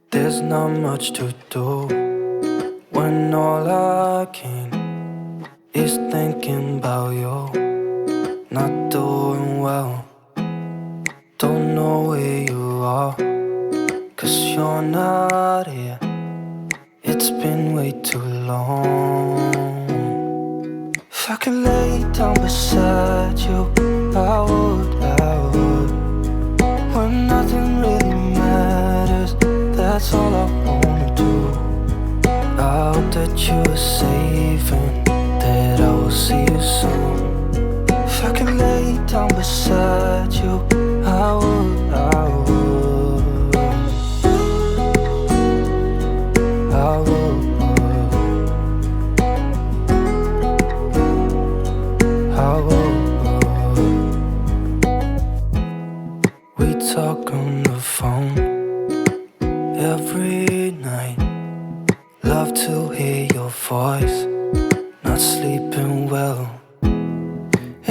There's not much to do when all I can is thinking about you. Not doing well, don't know where you are, 'cause you're not here. It's been way too long. If I could lay down beside you, I would, when nothing really matters, that's all I wanna do. I hope that you are safe and that I will see you soon. If I could lay down beside you, I would, I would, I would, I would. We talk on the phone every night. Love to hear your voice, not sleeping well.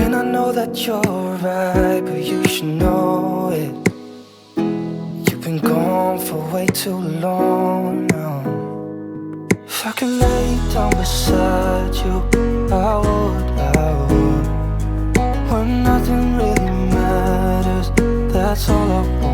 And I know that you're right, but you should know it. You've been gone for way too long now. If I could lay down beside you, I would, I would. When nothing really matters, that's all I want.